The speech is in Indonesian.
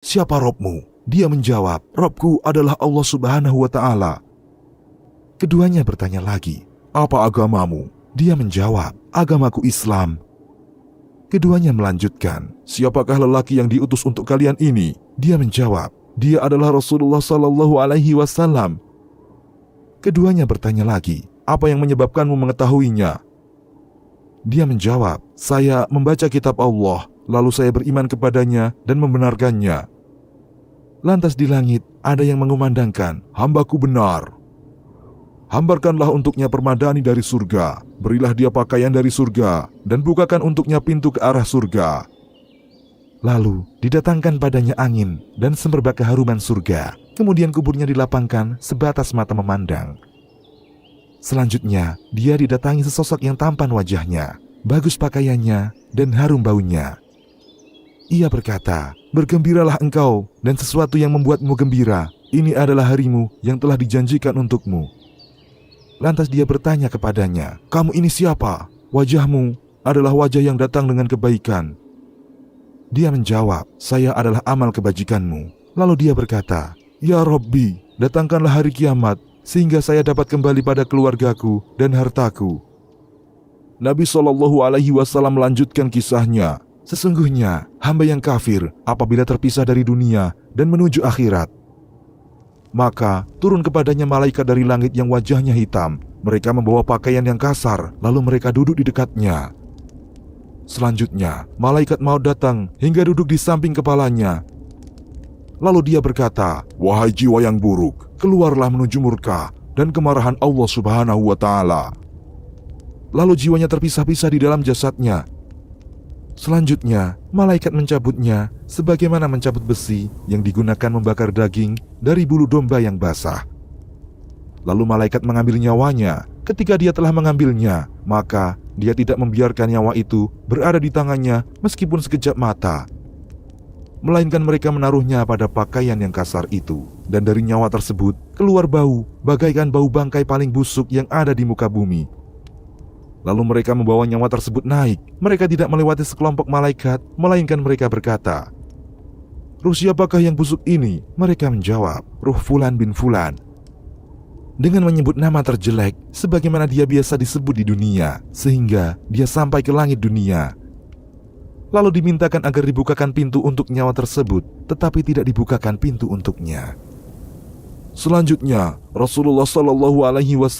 "Siapa Robmu?" Dia menjawab, "Robku adalah Allah Subhanahu wa Ta'ala." Keduanya bertanya lagi, "Apa agamamu?" Dia menjawab, "Agamaku Islam." Keduanya melanjutkan, "Siapakah lelaki yang diutus untuk kalian ini?" Dia menjawab, "Dia adalah Rasulullah Sallallahu Alaihi Wasallam." Keduanya bertanya lagi, "Apa yang menyebabkanmu mengetahuinya?" Dia menjawab, "Saya membaca kitab Allah, lalu saya beriman kepadanya dan membenarkannya." Lantas di langit ada yang mengumandangkan, "Hambaku benar. Hambarkanlah untuknya permadani dari surga, berilah dia pakaian dari surga, dan bukakan untuknya pintu ke arah surga." Lalu didatangkan padanya angin dan semerbak keharuman surga. Kemudian kuburnya dilapangkan sebatas mata memandang. Selanjutnya dia didatangi sesosok yang tampan wajahnya, bagus pakaiannya, dan harum baunya. Ia berkata, "Bergembiralah engkau dan sesuatu yang membuatmu gembira. Ini adalah harimu yang telah dijanjikan untukmu." Lantas dia bertanya kepadanya, "Kamu ini siapa? Wajahmu adalah wajah yang datang dengan kebaikan." Dia menjawab, "Saya adalah amal kebajikanmu." Lalu dia berkata, "Ya Rabbi, datangkanlah hari kiamat sehingga saya dapat kembali pada keluargaku dan hartaku." Nabi Shallallahu Alaihi Wasallam melanjutkan kisahnya, "Sesungguhnya hamba yang kafir apabila terpisah dari dunia dan menuju akhirat, maka turun kepadanya malaikat dari langit yang wajahnya hitam. Mereka membawa pakaian yang kasar, lalu mereka duduk di dekatnya. Selanjutnya, malaikat maut datang hingga duduk di samping kepalanya. Lalu dia berkata, 'Wahai jiwa yang buruk, keluarlah menuju murka dan kemarahan Allah Subhanahu wa Ta'ala.' Lalu jiwanya terpisah-pisah di dalam jasadnya. Selanjutnya, malaikat mencabutnya sebagaimana mencabut besi yang digunakan membakar daging dari bulu domba yang basah. Lalu malaikat mengambil nyawanya. Ketika dia telah mengambilnya, maka dia tidak membiarkan nyawa itu berada di tangannya meskipun sekejap mata, melainkan mereka menaruhnya pada pakaian yang kasar itu. Dan dari nyawa tersebut keluar bau bagaikan bau bangkai paling busuk yang ada di muka bumi. Lalu mereka membawa nyawa tersebut naik. Mereka tidak melewati sekelompok malaikat, melainkan mereka berkata, 'Ruh siapakah yang busuk ini?' Mereka menjawab, 'Ruh Fulan bin Fulan,' dengan menyebut nama terjelek sebagaimana dia biasa disebut di dunia, sehingga dia sampai ke langit dunia. Lalu dimintakan agar dibukakan pintu untuk nyawa tersebut, tetapi tidak dibukakan pintu untuknya. Selanjutnya, Rasulullah Shallallahu Alaihi Wasallam